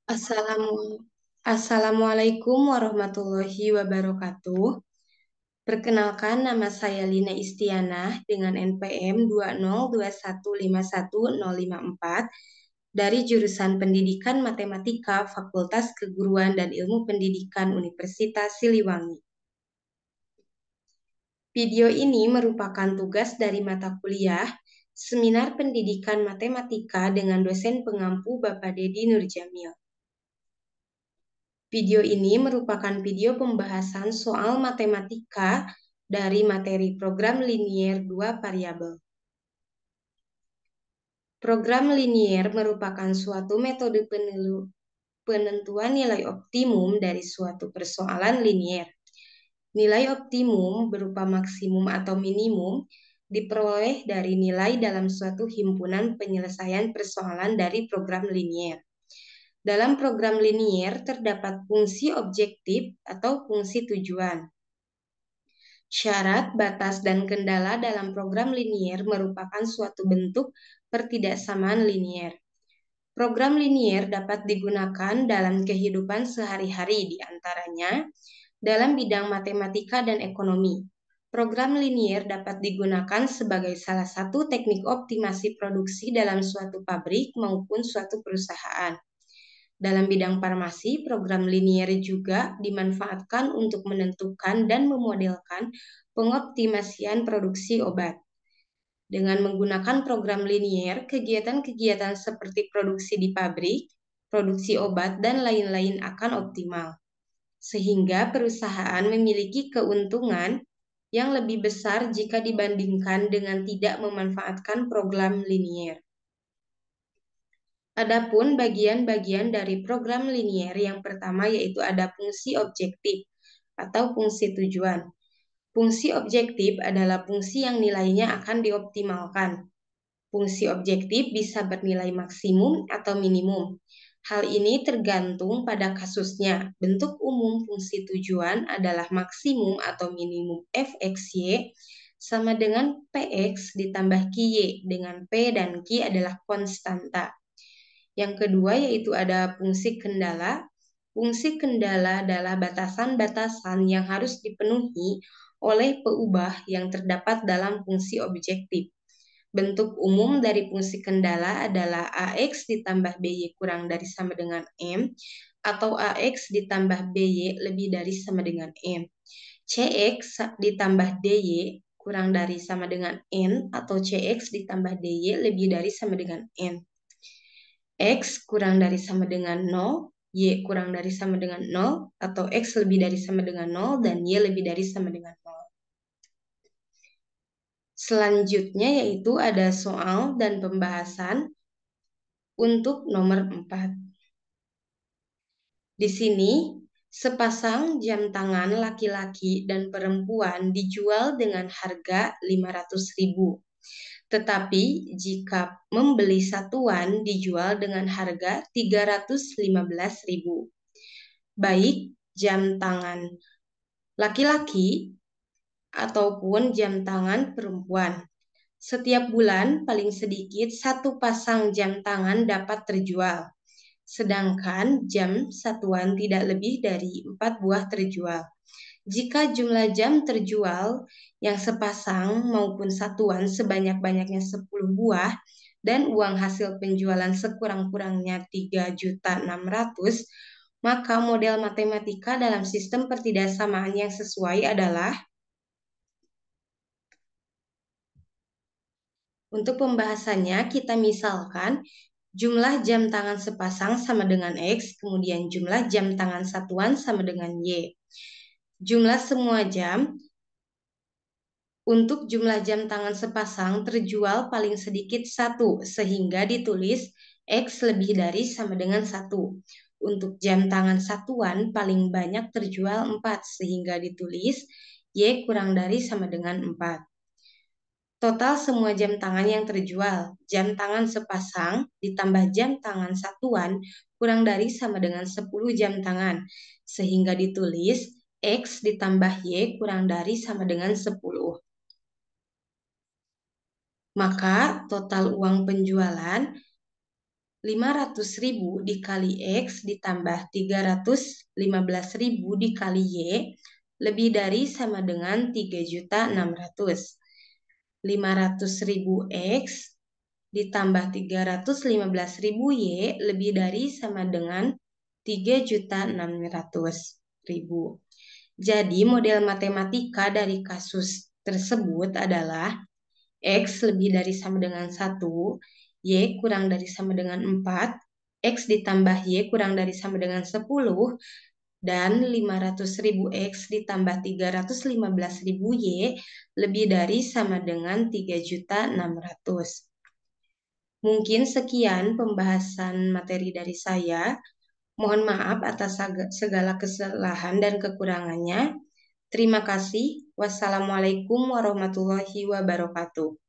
Assalamualaikum warahmatullahi wabarakatuh. Perkenalkan, nama saya Lina Istiana dengan NPM 202151054 dari jurusan Pendidikan Matematika Fakultas Keguruan dan Ilmu Pendidikan Universitas Siliwangi. Video ini merupakan tugas dari mata kuliah Seminar Pendidikan Matematika dengan dosen pengampu Bapak Dedi Nurjamil. Video ini merupakan video pembahasan soal matematika dari materi program linier 2 variabel. Program linier merupakan suatu metode penentuan nilai optimum dari suatu persoalan linier. Nilai optimum berupa maksimum atau minimum diperoleh dari nilai dalam suatu himpunan penyelesaian persoalan dari program linier. Dalam program linier terdapat fungsi objektif atau fungsi tujuan. Syarat, batas, dan kendala dalam program linier merupakan suatu bentuk pertidaksamaan linier. Program linier dapat digunakan dalam kehidupan sehari-hari, di antaranya dalam bidang matematika dan ekonomi. Program linier dapat digunakan sebagai salah satu teknik optimasi produksi dalam suatu pabrik maupun suatu perusahaan. Dalam bidang farmasi, program linier juga dimanfaatkan untuk menentukan dan memodelkan pengoptimasian produksi obat. Dengan menggunakan program linier, kegiatan-kegiatan seperti produksi di pabrik, produksi obat, dan lain-lain akan optimal, sehingga perusahaan memiliki keuntungan yang lebih besar jika dibandingkan dengan tidak memanfaatkan program linier. Adapun bagian-bagian dari program linier yang pertama yaitu ada fungsi objektif atau fungsi tujuan. Fungsi objektif adalah fungsi yang nilainya akan dioptimalkan. Fungsi objektif bisa bernilai maksimum atau minimum. Hal ini tergantung pada kasusnya. Bentuk umum fungsi tujuan adalah maksimum atau minimum fxy sama dengan px ditambah ky, dengan p dan q adalah konstanta. Yang kedua yaitu ada fungsi kendala. Fungsi kendala adalah batasan-batasan yang harus dipenuhi oleh peubah yang terdapat dalam fungsi objektif. Bentuk umum dari fungsi kendala adalah AX ditambah BY kurang dari sama dengan M, atau AX ditambah BY lebih dari sama dengan M. CX ditambah DY kurang dari sama dengan N, atau CX ditambah DY lebih dari sama dengan N. X kurang dari sama dengan 0, Y kurang dari sama dengan 0, atau X lebih dari sama dengan 0, dan Y lebih dari sama dengan 0. Selanjutnya yaitu ada soal dan pembahasan untuk nomor 4. Di sini, sepasang jam tangan laki-laki dan perempuan dijual dengan harga 500.000. Tetapi jika membeli satuan dijual dengan harga 315.000. Baik jam tangan laki-laki ataupun jam tangan perempuan. Setiap bulan paling sedikit satu pasang jam tangan dapat terjual, sedangkan jam satuan tidak lebih dari 4 buah terjual. Jika jumlah jam terjual yang sepasang maupun satuan sebanyak-banyaknya 10 buah dan uang hasil penjualan sekurang-kurangnya 3.600.000, maka model matematika dalam sistem pertidaksamaan yang sesuai adalah, untuk pembahasannya kita misalkan jumlah jam tangan sepasang sama dengan X, kemudian jumlah jam tangan satuan sama dengan Y. Jumlah semua jam, untuk jumlah jam tangan sepasang terjual paling sedikit 1, sehingga ditulis X lebih dari sama dengan 1. Untuk jam tangan satuan paling banyak terjual 4, sehingga ditulis Y kurang dari sama dengan 4. Total semua jam tangan yang terjual, jam tangan sepasang ditambah jam tangan satuan kurang dari sama dengan 10 jam tangan, sehingga ditulis X ditambah Y kurang dari sama dengan 10. Maka total uang penjualan 500.000 dikali X ditambah 315.000 dikali Y lebih dari sama dengan 3.600.000. 500.000 X ditambah 315.000 Y lebih dari sama dengan 3.600.000. Jadi model matematika dari kasus tersebut adalah X lebih dari sama dengan 1, Y kurang dari sama dengan 4, X ditambah Y kurang dari sama dengan 10, dan 500.000 X ditambah 315.000 Y lebih dari sama dengan 3.600.000. Mungkin sekian pembahasan materi dari saya. Mohon maaf atas segala kesalahan dan kekurangannya. Terima kasih. Wassalamualaikum warahmatullahi wabarakatuh.